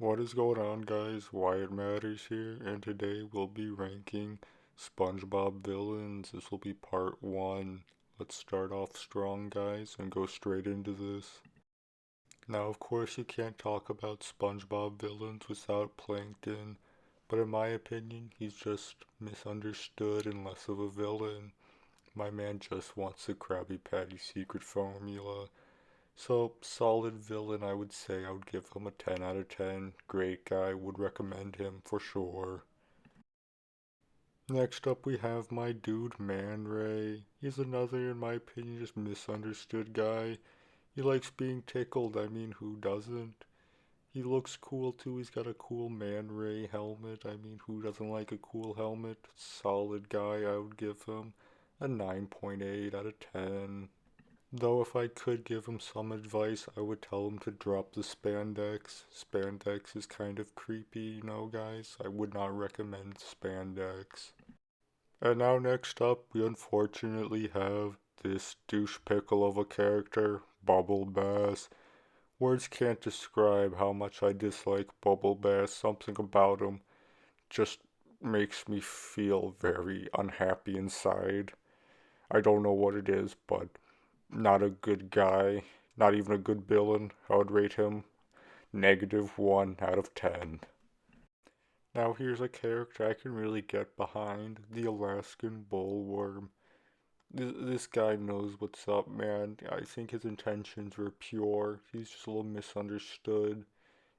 What is going on, guys? Wyatt Matters here, and today we'll be ranking SpongeBob villains. This will be part 1. Let's start off strong, guys, and go straight into this. Now, of course, you can't talk about SpongeBob villains without Plankton, but in my opinion, he's just misunderstood and less of a villain. My man just wants the Krabby Patty secret formula. So, solid villain, I would say. I would give him a 10 out of 10. Great guy, would recommend him for sure. Next up, we have my dude Man Ray. He's another, in my opinion, just misunderstood guy. He likes being tickled, I mean, who doesn't? He looks cool too, he's got a cool Man Ray helmet. I mean, who doesn't like a cool helmet? Solid guy, I would give him a 9.8 out of 10. Though if I could give him some advice, I would tell him to drop the spandex. Spandex is kind of creepy, guys. I would not recommend spandex. And now next up, we unfortunately have this douche pickle of a character, Bubble Bass. Words can't describe how much I dislike Bubble Bass. Something about him just makes me feel very unhappy inside. I don't know what it is, but not a good guy, not even a good villain. I would rate him -1 out of 10. Now here's a character I can really get behind, the Alaskan Bullworm. This guy knows what's up, man. I think his intentions were pure. He's just a little misunderstood.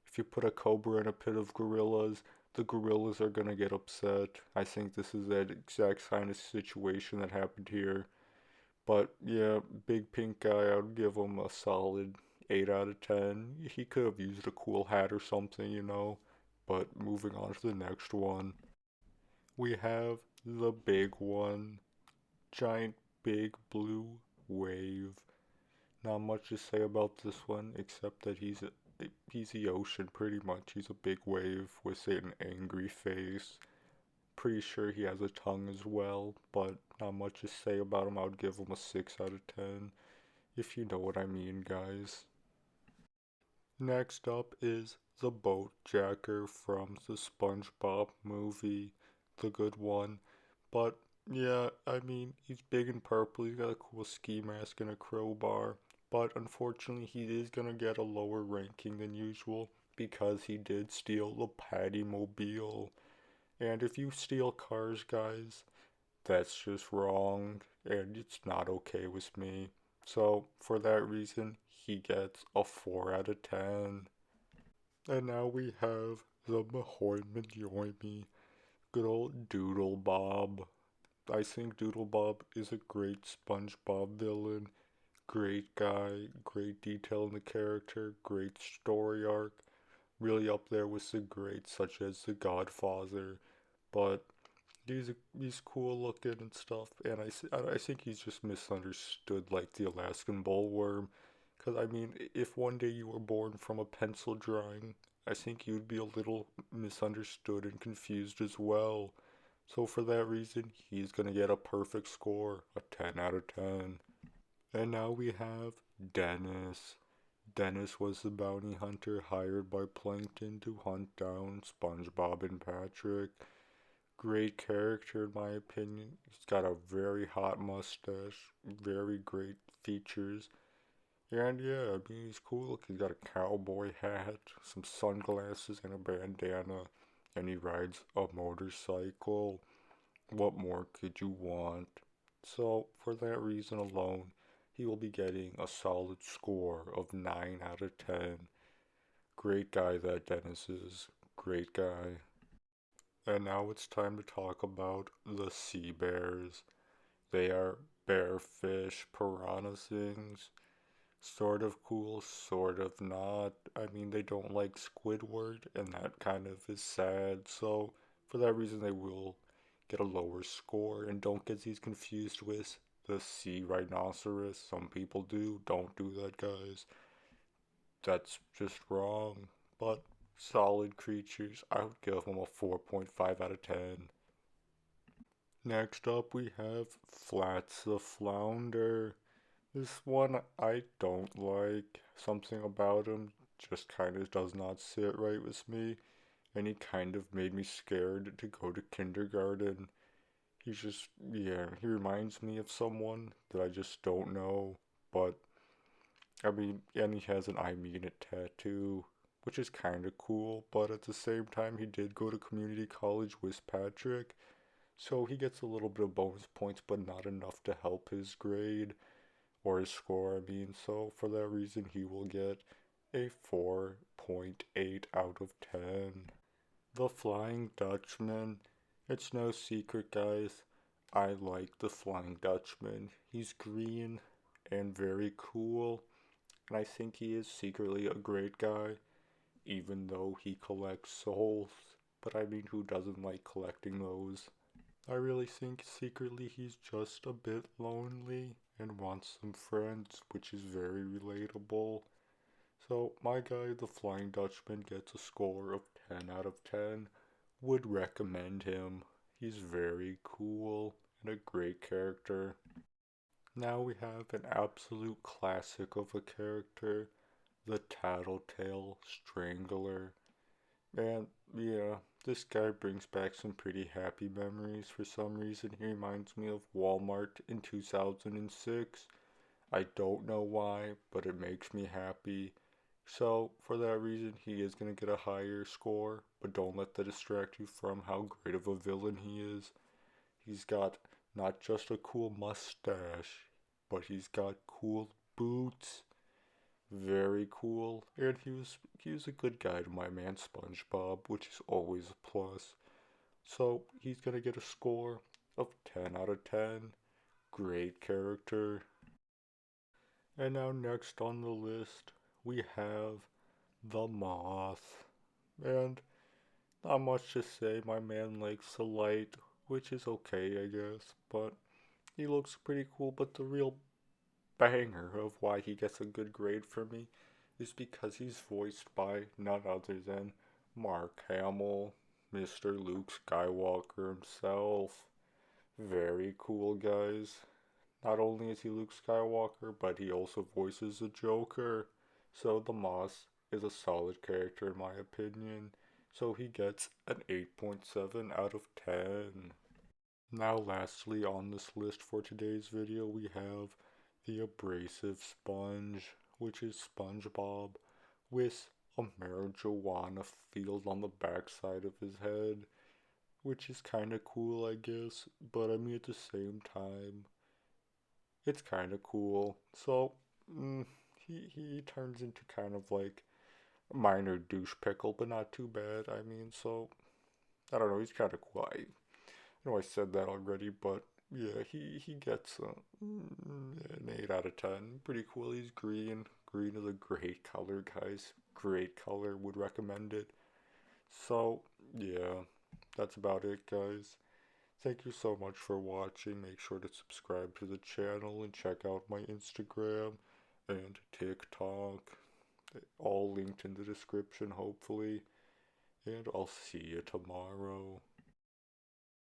If you put a cobra in a pit of gorillas, the gorillas are gonna get upset. I think this is that exact kind of situation that happened here. But yeah, big pink guy, I would give him a solid 8 out of 10. He could have used a cool hat or something. But moving on to the next one. We have the big one. Giant big blue wave. Not much to say about this one except that he's the ocean pretty much. He's a big wave with an angry face. Pretty sure he has a tongue as well, but not much to say about him. I would give him a 6 out of 10, if you know what I mean, guys. Next up is the boat jacker from the SpongeBob movie, the good one. But yeah, I mean, he's big and purple, he's got a cool ski mask and a crowbar, but unfortunately he is gonna get a lower ranking than usual because he did steal the Patty Mobile. And if you steal cars, guys, that's just wrong, and it's not okay with me. So, for that reason, he gets a 4 out of 10. And now we have the Mahoy Majoy good old DoodleBob. I think DoodleBob is a great SpongeBob villain. Great guy, great detail in the character, great story arc. Really up there with the greats such as The Godfather. But he's cool looking and stuff, and I think he's just misunderstood like the Alaskan bullworm. Because I mean, if one day you were born from a pencil drawing, I think you'd be a little misunderstood and confused as well. So for that reason, he's gonna get a perfect score, a 10 out of 10. And now we have Dennis. Dennis was the bounty hunter hired by Plankton to hunt down SpongeBob and Patrick. Great character in my opinion. He's got a very hot mustache, very great features. And yeah, I mean, he's cool. Look, he's got a cowboy hat, some sunglasses, and a bandana. And he rides a motorcycle. What more could you want? So, for that reason alone, he will be getting a solid score of 9 out of 10. Great guy that Dennis is. Great guy. And now it's time to talk about the sea bears. They are bearfish, piranha things. Sort of cool, sort of not. I mean, they don't like Squidward, and that kind of is sad. So, for that reason, they will get a lower score. And don't get these confused with the sea rhinoceros. Some people do. Don't do that, guys. That's just wrong. But solid creatures. I would give them a 4.5 out of 10. Next up, we have Flats the Flounder. This one I don't like. Something about him just kind of does not sit right with me, and he kind of made me scared to go to kindergarten. He's just, yeah, he reminds me of someone that I just don't know, but I mean, and he has an I mean it tattoo, which is kind of cool, but at the same time, he did go to community college with Patrick, so he gets a little bit of bonus points, but not enough to help his grade or his score, I mean, so for that reason, he will get a 4.8 out of 10. The Flying Dutchman. It's no secret, guys. I like the Flying Dutchman. He's green and very cool, and I think he is secretly a great guy, even though he collects souls. But I mean, who doesn't like collecting those? I really think secretly he's just a bit lonely and wants some friends, which is very relatable. So my guy, the Flying Dutchman, gets a score of 10 out of 10. Would recommend him. He's very cool and a great character. Now we have an absolute classic of a character, the Tattletail Strangler. And yeah, this guy brings back some pretty happy memories for some reason. He reminds me of Walmart in 2006. I don't know why, but it makes me happy. So, for that reason, he is going to get a higher score, but don't let that distract you from how great of a villain he is. He's got not just a cool mustache, but he's got cool boots. Very cool. And he was a good guy to my man SpongeBob, which is always a plus. So, he's going to get a score of 10 out of 10. Great character. And now next on the list, we have the Moth. And not much to say, my man likes the light, which is okay, I guess, but he looks pretty cool. But the real banger of why he gets a good grade for me is because he's voiced by none other than Mark Hamill, Mr. Luke Skywalker himself. Very cool, guys. Not only is he Luke Skywalker, but he also voices the Joker. So the Moth is a solid character in my opinion. So he gets an 8.7 out of 10. Now lastly on this list for today's video we have the abrasive sponge, which is SpongeBob with a marijuana field on the backside of his head, which is kinda cool I guess, but I mean at the same time it's kind of cool. So, he turns into kind of like a minor douche pickle, but not too bad. I mean, so I don't know. He's kind of cool. I know I said that already, but yeah, he gets an 8 out of 10. Pretty cool. He's green. Green is a great color, guys. Great color. Would recommend it. So yeah, that's about it, guys. Thank you so much for watching. Make sure to subscribe to the channel and check out my Instagram and TikTok. All linked in the description, hopefully. And I'll see you tomorrow.